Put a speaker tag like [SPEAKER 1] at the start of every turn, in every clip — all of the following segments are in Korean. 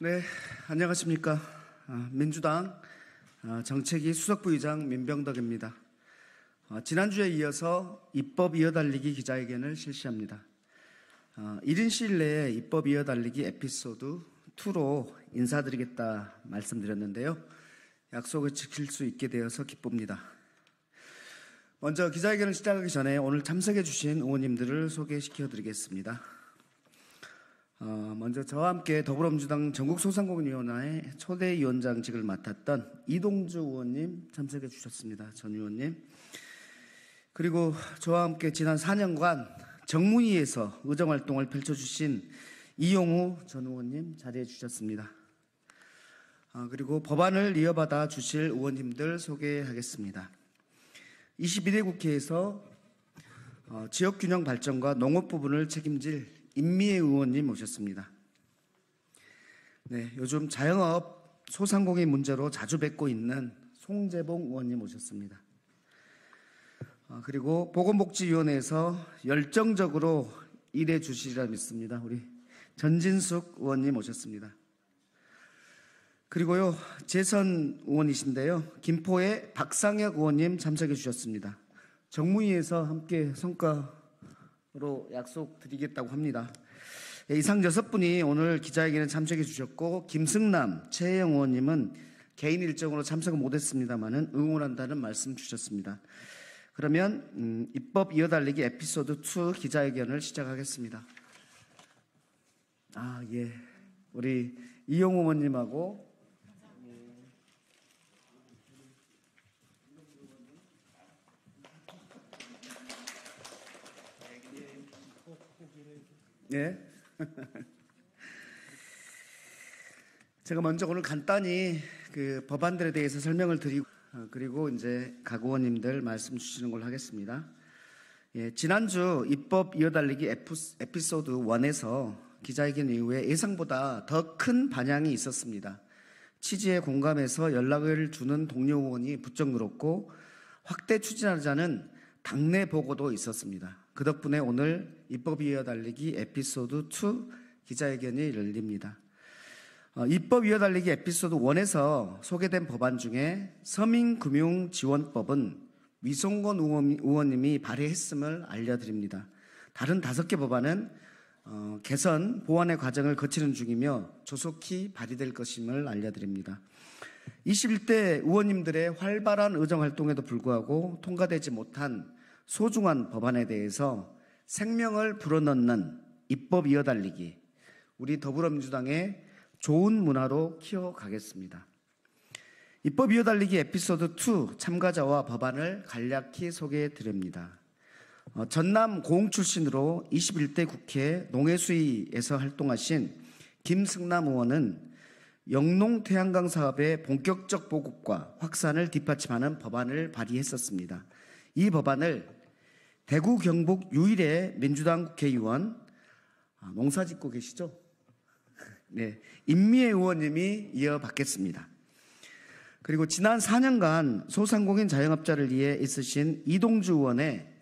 [SPEAKER 1] 네, 안녕하십니까. 민주당 정책위 수석부의장 민병덕입니다. 지난주에 이어서 입법 이어달리기 기자회견을 실시합니다. 1인 시일 내에 입법 이어달리기 에피소드 2로 인사드리겠다 말씀드렸는데요. 약속을 지킬 수 있게 되어서 기쁩니다. 먼저 기자회견을 시작하기 전에 오늘 참석해 주신 의원님들을 소개시켜 드리겠습니다. 먼저 저와 함께 더불어민주당 전국소상공인위원회 초대위원장직을 맡았던 이동주 의원님 참석해 주셨습니다. 전 의원님. 그리고 저와 함께 지난 4년간 정무위에서 의정활동을 펼쳐주신 이용우 전 의원님 자리해 주셨습니다. 그리고 법안을 이어받아 주실 의원님들 소개하겠습니다. 22대 국회에서 지역균형 발전과 농업 부분을 책임질 임미애 의원님 모셨습니다. 네, 요즘 자영업 소상공인 문제로 자주 뵙고 있는 송재봉 의원님 모셨습니다. 그리고 보건복지위원회에서 열정적으로 일해 주시리라 믿습니다. 우리 전진숙 의원님 모셨습니다. 그리고요, 재선 의원이신데요, 김포의 박상혁 의원님 참석해 주셨습니다. 정무위에서 함께 성과로 약속드리겠다고 합니다. 이상 6분이 오늘 기자회견에 참석해 주셨고, 김승남, 최혜영 의원님은 개인 일정으로 참석은 못했습니다만은 응원한다는 말씀 주셨습니다. 그러면 입법 이어달리기 에피소드 2 기자회견을 시작하겠습니다. 예, 우리 이용우 의원님하고 예. 제가 먼저 오늘 간단히 그 법안들에 대해서 설명을 드리고 그리고 이제 각 의원님들 말씀 주시는 걸로 하겠습니다. 예, 지난주 입법 이어달리기 에피소드 1에서 기자회견 이후에 예상보다 더 큰 반향이 있었습니다. 취지에 공감해서 연락을 주는 동료 의원이 부쩍 늘었고 확대 추진하자는 당내 보고도 있었습니다. 그 덕분에 오늘 입법 이어달리기 에피소드 2 기자회견이 열립니다. 입법 이어달리기 에피소드 1에서 소개된 법안 중에 서민금융지원법은 위성권 의원님이 발의했음을 알려드립니다. 다른 5개 법안은 개선, 보완의 과정을 거치는 중이며 조속히 발의될 것임을 알려드립니다. 21대 의원님들의 활발한 의정활동에도 불구하고 통과되지 못한 소중한 법안에 대해서 생명을 불어넣는 입법 이어달리기, 우리 더불어민주당의 좋은 문화로 키워가겠습니다. 입법 이어달리기 에피소드 2 참가자와 법안을 간략히 소개해 드립니다. 전남 고흥 출신으로 21대 국회 농해수위에서 활동하신 김승남 의원은 영농 태양광 사업의 본격적 보급과 확산을 뒷받침하는 법안을 발의했었습니다. 이 법안을 대구 경북 유일의 민주당 국회의원, 농사 짓고 계시죠? 네, 임미애 의원님이 이어받겠습니다. 그리고 지난 4년간 소상공인 자영업자를 위해 있으신 이동주 의원의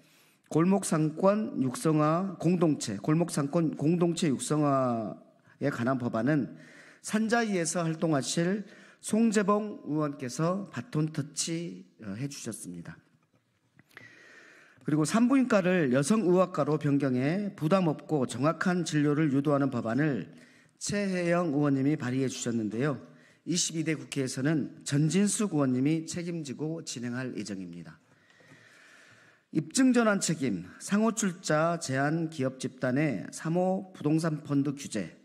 [SPEAKER 1] 골목상권 공동체 육성화에 관한 법안은 산자위에서 활동하실 송재봉 의원께서 바톤 터치해 주셨습니다. 그리고 산부인과를 여성의학과로 변경해 부담 없고 정확한 진료를 유도하는 법안을 최혜영 의원님이 발의해 주셨는데요. 22대 국회에서는 전진숙 의원님이 책임지고 진행할 예정입니다. 입증전환 책임, 상호출자 제한 기업 집단의 3호 부동산 펀드 규제,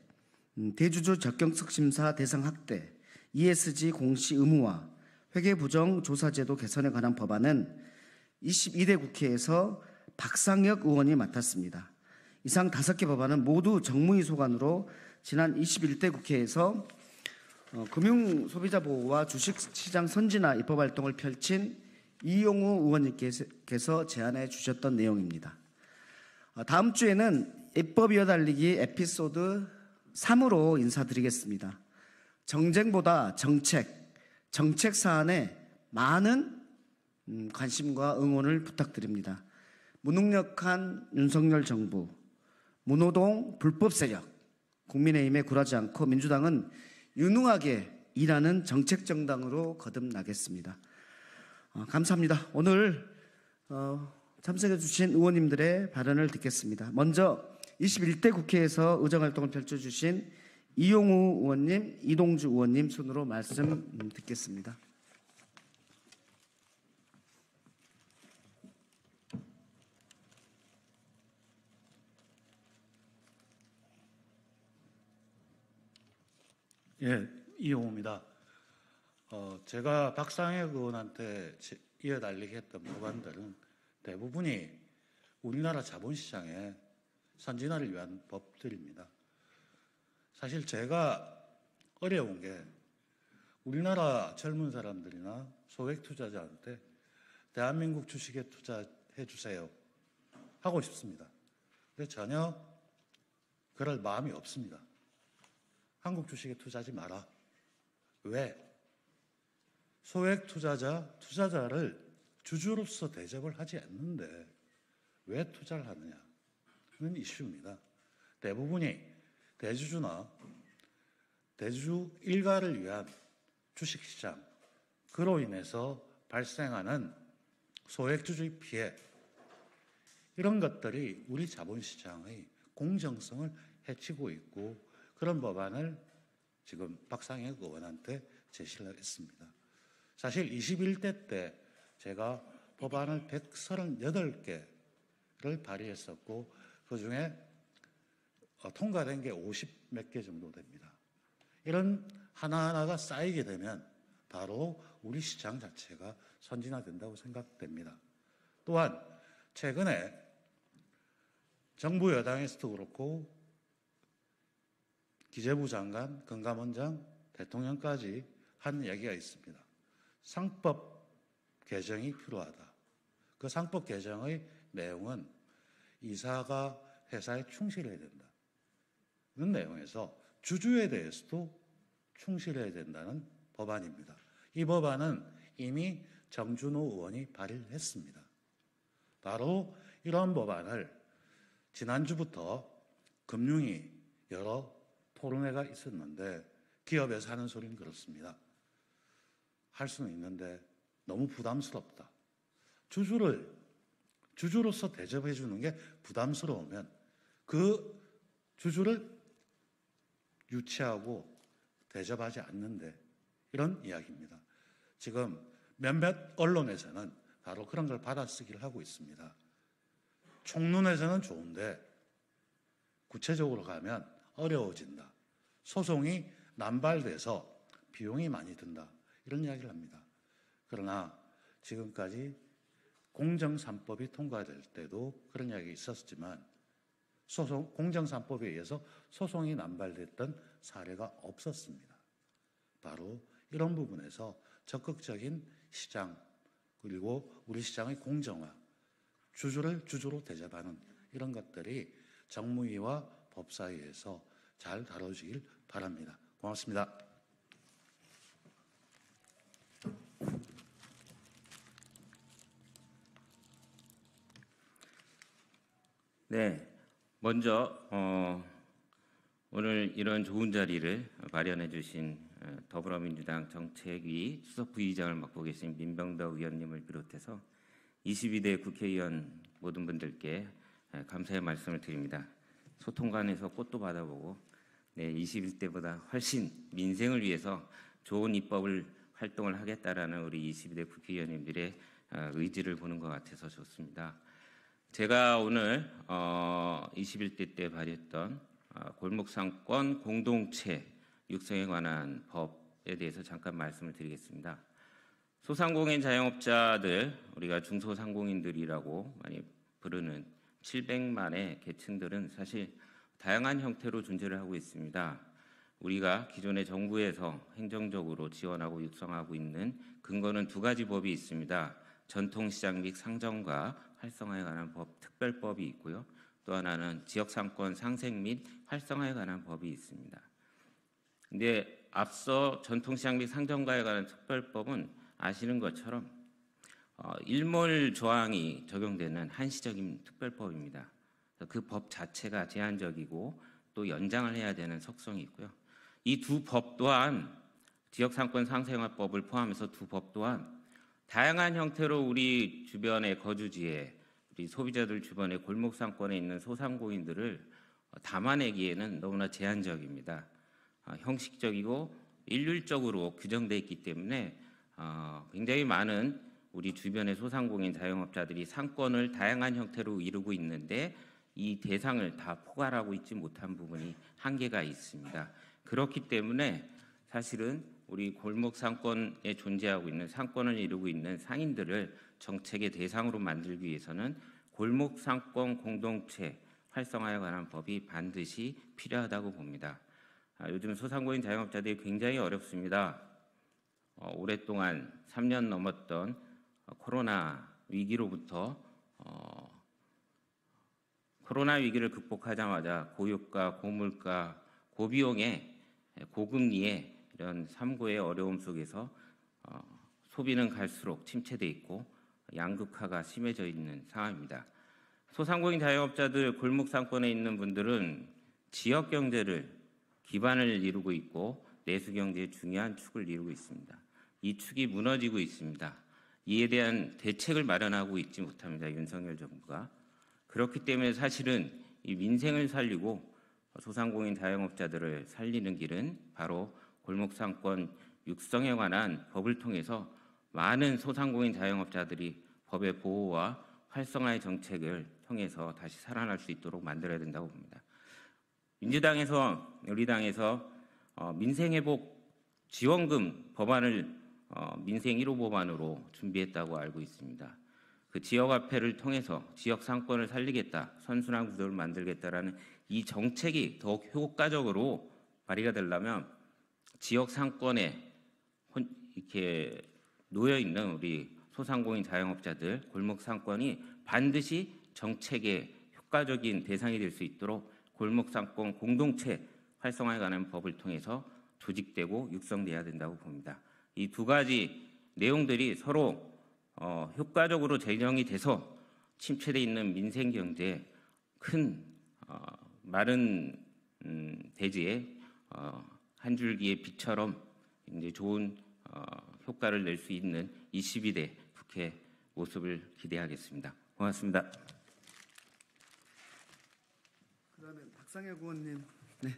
[SPEAKER 1] 대주주 적격성 심사 대상 확대, ESG 공시 의무화, 회계부정 조사제도 개선에 관한 법안은 22대 국회에서 박상혁 의원이 맡았습니다. 이상 5개 법안은 모두 정무위 소관으로 지난 21대 국회에서 금융소비자 보호와 주식시장 선진화 입법활동을 펼친 이용우 의원님께서 제안해 주셨던 내용입니다. 다음 주에는 입법 이어달리기 에피소드 3으로 인사드리겠습니다. 정쟁보다 정책 사안에 많은 관심과 응원을 부탁드립니다. 무능력한 윤석열 정부, 무노동 불법 세력, 국민의힘에 굴하지 않고 민주당은 유능하게 일하는 정책정당으로 거듭나겠습니다. 감사합니다. 오늘 참석해 주신 의원님들의 발언을 듣겠습니다. 먼저 21대 국회에서 의정활동을 펼쳐주신 이용우 의원님, 이동주 의원님 순으로 말씀 듣겠습니다.
[SPEAKER 2] 예, 이용우입니다. 제가 박상혁 의원한테 이어달리게 했던 법안들은 대부분이 우리나라 자본시장의 선진화를 위한 법들입니다. 사실 제가 어려운 게 우리나라 젊은 사람들이나 소액 투자자한테 대한민국 주식에 투자해 주세요 하고 싶습니다. 근데 전혀 그럴 마음이 없습니다. 한국 주식에 투자하지 마라. 왜? 소액 투자자를 주주로서 대접을 하지 않는데 왜 투자를 하느냐는 이슈입니다. 대부분이 대주주나 대주주 일가를 위한 주식시장, 그로 인해서 발생하는 소액주주의 피해, 이런 것들이 우리 자본시장의 공정성을 해치고 있고, 그런 법안을 지금 박상혁 의원한테 제시를 했습니다. 사실 21대 때 제가 법안을 138개를 발의했었고, 그중에 통과된 게 50몇 개 정도 됩니다. 이런 하나하나가 쌓이게 되면 바로 우리 시장 자체가 선진화된다고 생각됩니다. 또한 최근에 정부 여당에서도 그렇고 기재부 장관, 금감원장, 대통령까지 한 얘기가 있습니다. 상법 개정이 필요하다. 그 상법 개정의 내용은 이사가 회사에 충실해야 된다. 이런 내용에서 주주에 대해서도 충실해야 된다는 법안입니다. 이 법안은 이미 정준호 의원이 발의를 했습니다. 바로 이런 법안을 지난주부터 금융위 여러 토론회가 있었는데 기업에서 하는 소리는 그렇습니다. 할 수는 있는데 너무 부담스럽다. 주주로서 대접해 주는 게 부담스러우면 그 주주를 유치하고 대접하지 않는데, 이런 이야기입니다. 지금 몇몇 언론에서는 바로 그런 걸 받아쓰기를 하고 있습니다. 총론에서는 좋은데 구체적으로 가면 어려워진다. 소송이 남발돼서 비용이 많이 든다. 이런 이야기를 합니다. 그러나 지금까지 공정3법이 통과될 때도 그런 이야기가 있었지만 공정3법에 의해서 소송이 남발됐던 사례가 없었습니다. 바로 이런 부분에서 적극적인 시장, 그리고 우리 시장의 공정화, 주주를 주주로 대접하는 이런 것들이 정무위와 법사위에서 잘 다뤄지길 바랍니다. 고맙습니다.
[SPEAKER 3] 네, 먼저 오늘 이런 좋은 자리를 마련해 주신 더불어민주당 정책위 수석 부의장을 맡고 계신 민병덕 의원님을 비롯해서 22대 국회의원 모든 분들께 감사의 말씀을 드립니다. 소통관에서 꽃도 받아보고 21대보다 훨씬 민생을 위해서 좋은 입법을 활동을 하겠다라는 우리 22대 국회의원님들의 의지를 보는 것 같아서 좋습니다. 제가 오늘 21대 때 발의했던 골목상권 공동체 육성에 관한 법에 대해서 잠깐 말씀을 드리겠습니다. 소상공인 자영업자들, 우리가 중소상공인들이라고 많이 부르는 700만의 계층들은 사실 다양한 형태로 존재를 하고 있습니다. 우리가 기존의 정부에서 행정적으로 지원하고 육성하고 있는 근거는 두 가지 법이 있습니다. 전통시장 및 상점과 활성화에 관한 법, 특별법이 있고요. 또 하나는 지역상권 상생 및 활성화에 관한 법이 있습니다. 근데 앞서 전통시장 및 상점과에 관한 특별법은 아시는 것처럼 일몰 조항이 적용되는 한시적인 특별법입니다. 그 법 자체가 제한적이고 또 연장을 해야 되는 속성이 있고요. 이 두 법 또한 지역상권 상생화법을 포함해서 두 법 또한 다양한 형태로 우리 주변의 거주지에 우리 소비자들 주변의 골목 상권에 있는 소상공인들을 담아내기에는 너무나 제한적입니다. 형식적이고 일률적으로 규정되어 있기 때문에 굉장히 많은 우리 주변의 소상공인 자영업자들이 상권을 다양한 형태로 이루고 있는데 이 대상을 다 포괄하고 있지 못한 부분이 한계가 있습니다. 그렇기 때문에 사실은 우리 골목 상권에 존재하고 있는 상권을 이루고 있는 상인들을 정책의 대상으로 만들기 위해서는 골목 상권 공동체 활성화에 관한 법이 반드시 필요하다고 봅니다. 요즘 소상공인 자영업자들이 굉장히 어렵습니다. 오랫동안 3년 넘었던 코로나 위기로부터 코로나 위기를 극복하자마자 고유가, 고물가, 고비용의 고금리의 이런 삼고의 어려움 속에서 소비는 갈수록 침체돼 있고 양극화가 심해져 있는 상황입니다. 소상공인 자영업자들 골목 상권에 있는 분들은 지역 경제를 기반을 이루고 있고 내수 경제의 중요한 축을 이루고 있습니다. 이 축이 무너지고 있습니다. 이에 대한 대책을 마련하고 있지 못합니다. 윤석열 정부가. 그렇기 때문에 사실은 이 민생을 살리고 소상공인 자영업자들을 살리는 길은 바로 골목상권 육성에 관한 법을 통해서 많은 소상공인 자영업자들이 법의 보호와 활성화의 정책을 통해서 다시 살아날 수 있도록 만들어야 된다고 봅니다. 민주당에서 우리 당에서 민생회복 지원금 법안을 민생 1호 법안으로 준비했다고 알고 있습니다. 그 지역화폐를 통해서 지역 상권을 살리겠다, 선순환 구조를 만들겠다라는 이 정책이 더욱 효과적으로 발휘가 되려면 지역 상권에 이렇게 놓여 있는 우리 소상공인 자영업자들 골목 상권이 반드시 정책의 효과적인 대상이 될 수 있도록 골목 상권 공동체 활성화에 관한 법을 통해서 조직되고 육성돼야 된다고 봅니다. 이 두 가지 내용들이 서로 효과적으로 제정이 돼서 침체되어 있는 민생 경제에 큰 마른 대지에 한 줄기의 빛처럼 이제 좋은 효과를 낼 수 있는 22대 국회 모습을 기대하겠습니다. 고맙습니다.
[SPEAKER 1] 그다음에 박상혁 의원님. 네.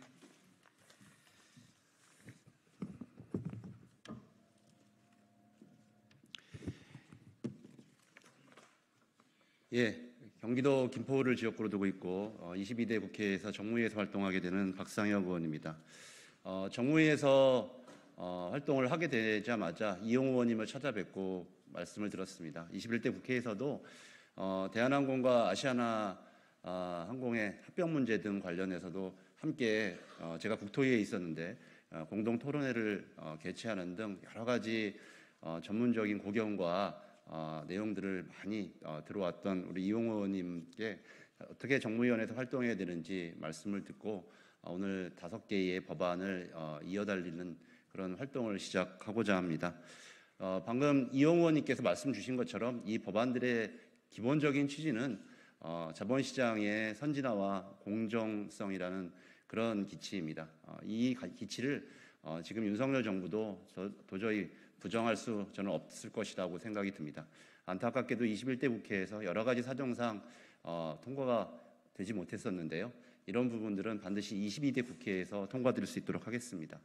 [SPEAKER 4] 예, 경기도 김포를 지역구로 두고 있고 22대 국회에서 정무위에서 활동하게 되는 박상혁 의원입니다. 정무위에서 활동을 하게 되자마자 이용우 의원님을 찾아뵙고 말씀을 들었습니다. 21대 국회에서도 대한항공과 아시아나 항공의 합병 문제 등 관련해서도 함께 제가 국토위에 있었는데 공동 토론회를 개최하는 등 여러 가지 전문적인 고견과 내용들을 많이 들어왔던 우리 이용호 의원님께 어떻게 정무위원회에서 활동해야 되는지 말씀을 듣고 오늘 5개의 법안을 이어달리는 그런 활동을 시작하고자 합니다. 방금 이용호 의원님께서 말씀 주신 것처럼 이 법안들의 기본적인 취지는 자본시장의 선진화와 공정성이라는 그런 기치입니다. 이 기치를 지금 윤석열 정부도 도저히 부정할 수 저는 없을 것이라고 생각이 듭니다. 안타깝게도 21대 국회에서 여러 가지 사정상 통과가 되지 못했었는데요. 이런 부분들은 반드시 22대 국회에서 통과될 수 있도록 하겠습니다.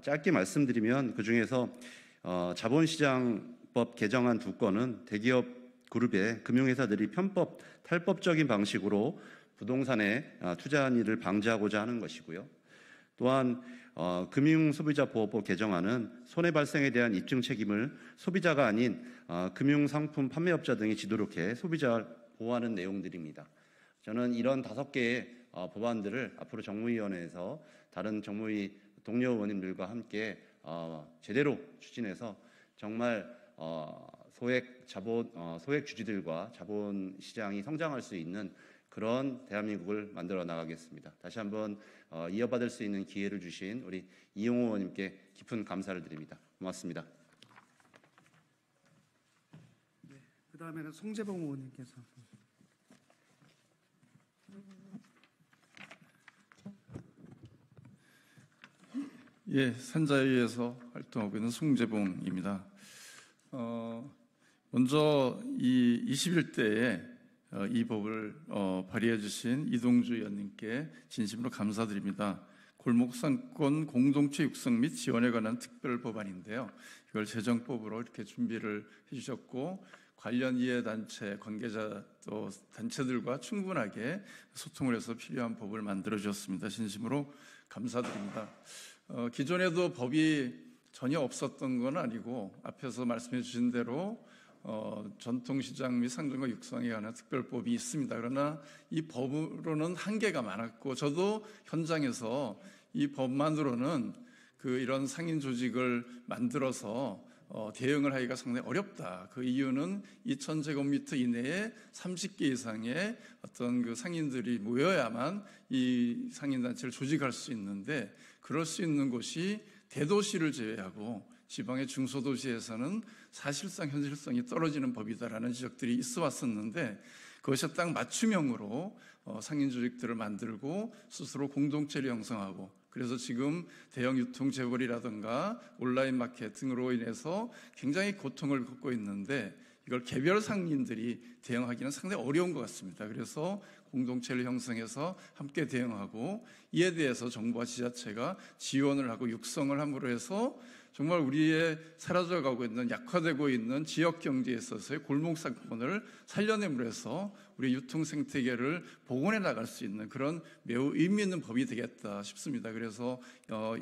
[SPEAKER 4] 짧게 말씀드리면 그중에서 자본시장법 개정안 2건은 대기업 그룹의 금융회사들이 편법, 탈법적인 방식으로 부동산에 투자한 일을 방지하고자 하는 것이고요. 또한 금융소비자보호법 개정안은 손해 발생에 대한 입증 책임을 소비자가 아닌 금융상품 판매업자 등이 지도록 해 소비자를 보호하는 내용들입니다. 저는 이런 5개의 법안들을 앞으로 정무위원회에서 다른 정무위 동료 의원님들과 함께 제대로 추진해서 정말 소액 주주들과 자본시장이 성장할 수 있는 그런 대한민국을 만들어 나가겠습니다. 다시 한번 이어받을 수 있는 기회를 주신 우리 이용호 의원님께 깊은 감사를 드립니다. 고맙습니다.
[SPEAKER 1] 네. 그다음에는 송재봉 의원님께서.
[SPEAKER 5] 예, 산자위에서 활동하고 있는 송재봉입니다. 먼저 이 21대에 이 법을 발의해 주신 이동주 의원님께 진심으로 감사드립니다. 골목상권 공동체 육성 및 지원에 관한 특별 법안인데요. 이걸 재정법으로 이렇게 준비를 해주셨고 관련 이해단체, 관계자 또 단체들과 충분하게 소통을 해서 필요한 법을 만들어 주셨습니다. 진심으로 감사드립니다. 기존에도 법이 전혀 없었던 건 아니고 앞에서 말씀해 주신 대로 전통시장 및 상점과 육성에 관한 특별법이 있습니다. 그러나 이 법으로는 한계가 많았고 저도 현장에서 이 법만으로는 이런 상인 조직을 만들어서 대응을 하기가 상당히 어렵다. 그 이유는 2,000제곱미터 이내에 30개 이상의 어떤 상인들이 모여야만 이 상인단체를 조직할 수 있는데 그럴 수 있는 곳이 대도시를 제외하고 지방의 중소도시에서는 사실상 현실성이 떨어지는 법이다라는 지적들이 있어 왔었는데 그것이 딱 맞춤형으로 상인 조직들을 만들고 스스로 공동체를 형성하고 그래서 지금 대형 유통 재벌이라든가 온라인 마케팅으로 인해서 굉장히 고통을 겪고 있는데 이걸 개별 상인들이 대응하기는 상당히 어려운 것 같습니다. 그래서 공동체를 형성해서 함께 대응하고 이에 대해서 정부와 지자체가 지원을 하고 육성을 함으로 해서 정말 우리의 사라져가고 있는 약화되고 있는 지역 경제에 있어서의 골목 상권을 살려냄으로 해서 우리 유통 생태계를 복원해 나갈 수 있는 그런 매우 의미 있는 법이 되겠다 싶습니다. 그래서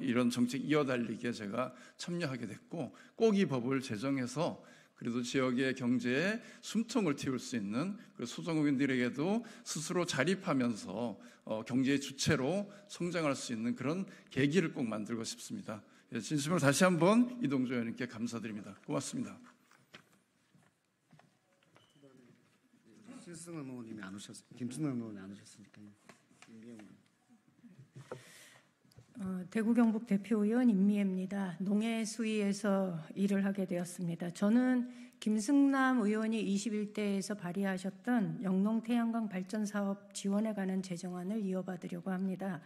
[SPEAKER 5] 이런 정책 이어달리기에 제가 참여하게 됐고 꼭 이 법을 제정해서 그래도 지역의 경제에 숨통을 틔울 수 있는 그 소상공인들에게도 스스로 자립하면서 경제의 주체로 성장할 수 있는 그런 계기를 꼭 만들고 싶습니다. 진심으로 다시 한번 이동주 의원님께 감사드립니다. 고맙습니다.
[SPEAKER 1] 김승남 의원님이 안 오셨으니까.
[SPEAKER 6] 대구 경북 대표의원 임미애입니다. 농해 수위에서 일을 하게 되었습니다. 저는 김승남 의원이 21대에서 발의하셨던 영농 태양광 발전 사업 지원에 관한 제정안을 이어받으려고 합니다.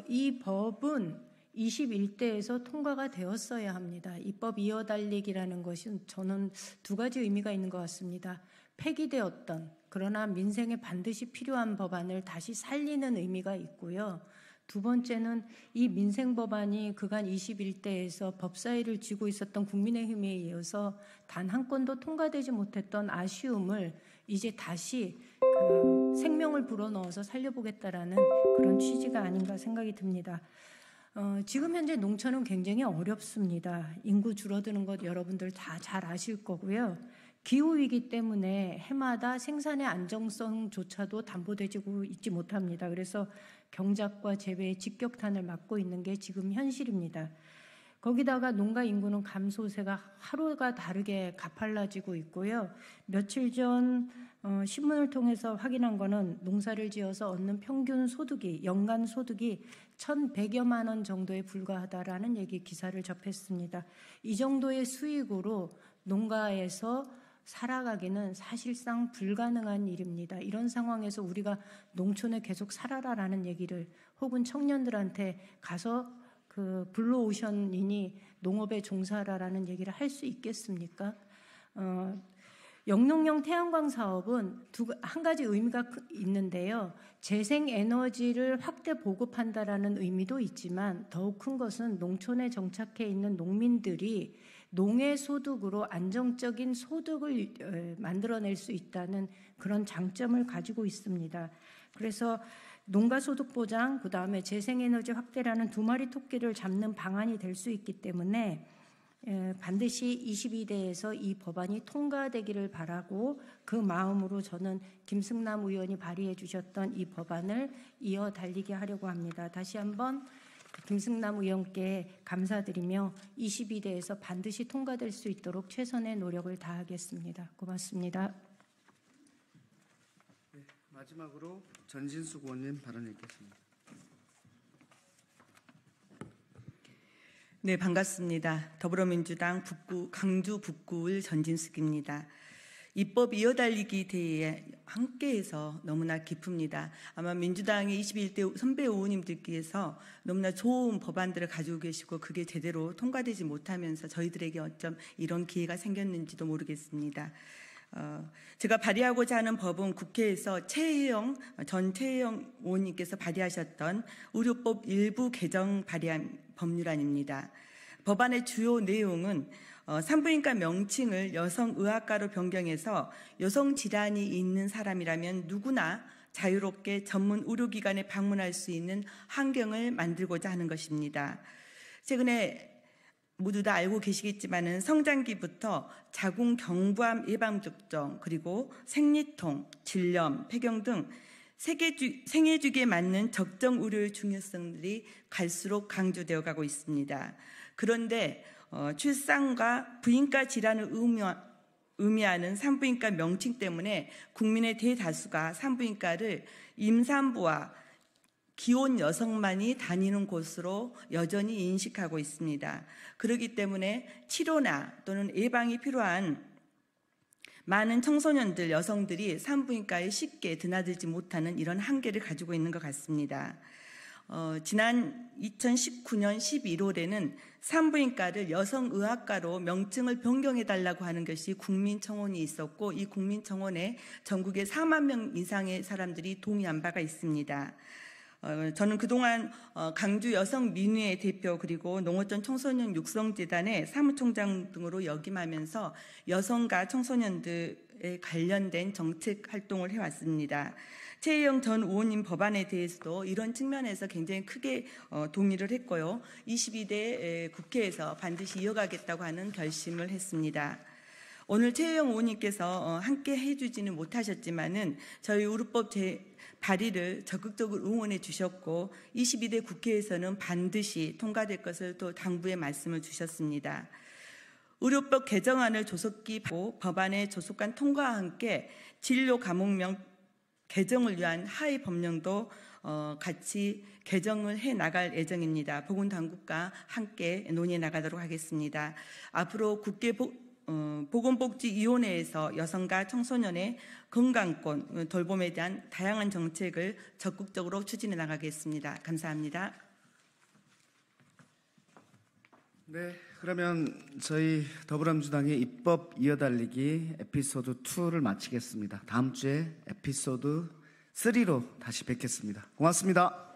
[SPEAKER 6] 이 법은 21대에서 통과가 되었어야 합니다. 입법 이어달리기라는 것은 저는 두 가지 의미가 있는 것 같습니다. 폐기되었던 그러나 민생에 반드시 필요한 법안을 다시 살리는 의미가 있고요. 두 번째는 이 민생 법안이 그간 21대에서 법사위를 쥐고 있었던 국민의힘에 이어서 단 한 건도 통과되지 못했던 아쉬움을 이제 다시 생명을 불어넣어서 살려보겠다라는 그런 취지가 아닌가 생각이 듭니다. 지금 현재 농촌은 굉장히 어렵습니다. 인구 줄어드는 것 여러분들 다 잘 아실 거고요. 기후위기 때문에 해마다 생산의 안정성조차도 담보되고 있지 못합니다. 그래서 경작과 재배의 직격탄을 맞고 있는 게 지금 현실입니다. 거기다가 농가 인구는 감소세가 하루가 다르게 가팔라지고 있고요. 며칠 전 신문을 통해서 확인한 거는 농사를 지어서 얻는 평균 소득이 연간 소득이 1,100여만 원 정도에 불과하다라는 기사를 접했습니다. 이 정도의 수익으로 농가에서 살아가기는 사실상 불가능한 일입니다. 이런 상황에서 우리가 농촌에 계속 살아라라는 얘기를 혹은 청년들한테 가서 블루오션이니 농업에 종사하라라는 얘기를 할 수 있겠습니까? 영농형 태양광 사업은 한 가지 의미가 있는데요. 재생에너지를 확대 보급한다라는 의미도 있지만 더욱 큰 것은 농촌에 정착해 있는 농민들이 농해 소득으로 안정적인 소득을 만들어낼 수 있다는 그런 장점을 가지고 있습니다. 그래서 농가 소득 보장, 그다음에 재생에너지 확대라는 두 마리 토끼를 잡는 방안이 될 수 있기 때문에 반드시 22대에서 이 법안이 통과되기를 바라고 그 마음으로 저는 김승남 의원이 발의해 주셨던 이 법안을 이어 달리게 하려고 합니다. 다시 한번 김승남 의원께 감사드리며 22대에서 반드시 통과될 수 있도록 최선의 노력을 다하겠습니다. 고맙습니다.
[SPEAKER 1] 네, 마지막으로 전진숙 의원님 발언 읽겠습니다.
[SPEAKER 7] 네, 반갑습니다. 더불어민주당 강주 북구을 전진숙입니다. 입법 이어달리기 대회에 함께해서 너무나 기쁩니다. 아마 민주당의 21대 선배 의원님들께서 너무나 좋은 법안들을 가지고 계시고 그게 제대로 통과되지 못하면서 저희들에게 어쩜 이런 기회가 생겼는지도 모르겠습니다. 제가 발의하고자 하는 법은 국회에서 전 최혜영 의원님께서 발의하셨던 의료법 일부 개정 발의안 법률안입니다. 법안의 주요 내용은 산부인과 명칭을 여성의학과로 변경해서 여성 질환이 있는 사람이라면 누구나 자유롭게 전문 의료기관에 방문할 수 있는 환경을 만들고자 하는 것입니다. 최근에 모두 다 알고 계시겠지만은 성장기부터 자궁 경부암 예방 접종, 그리고 생리통, 질염, 폐경 등 생애주기에 맞는 적정 의료의 중요성들이 갈수록 강조되어 가고 있습니다. 그런데 출산과 부인과 질환을 의미하는 산부인과 명칭 때문에 국민의 대다수가 산부인과를 임산부와 기혼 여성만이 다니는 곳으로 여전히 인식하고 있습니다. 그렇기 때문에 치료나 또는 예방이 필요한 많은 청소년들, 여성들이 산부인과에 쉽게 드나들지 못하는 이런 한계를 가지고 있는 것 같습니다. 지난 2019년 11월에는 산부인과를 여성의학과로 명칭을 변경해달라고 하는 것이 국민청원이 있었고, 이 국민청원에 전국의 4만 명 이상의 사람들이 동의한 바가 있습니다. 저는 그동안 강주 여성민의회 대표 그리고 농어촌 청소년 육성재단의 사무총장 등으로 역임하면서 여성과 청소년들에 관련된 정책 활동을 해왔습니다. 최혜영 전 의원님 법안에 대해서도 이런 측면에서 굉장히 크게 동의를 했고요. 22대 국회에서 반드시 이어가겠다고 하는 결심을 했습니다. 오늘 최혜영 의원님께서 함께 해주지는 못하셨지만은 저희 의료법 발의를 적극적으로 응원해 주셨고 22대 국회에서는 반드시 통과될 것을 또 당부의 말씀을 주셨습니다. 의료법 개정안을 조속히 법안의 조속한 통과와 함께 진료 과목명 개정을 위한 하위 법령도 같이 개정을 해 나갈 예정입니다. 보건당국과 함께 논의해 나가도록 하겠습니다. 앞으로 국회 보건복지위원회에서 여성과 청소년의 건강권, 돌봄에 대한 다양한 정책을 적극적으로 추진해 나가겠습니다. 감사합니다.
[SPEAKER 1] 네, 그러면 저희 더불어민주당의 입법 이어달리기 에피소드 2를 마치겠습니다. 다음 주에 에피소드 3로 다시 뵙겠습니다. 고맙습니다.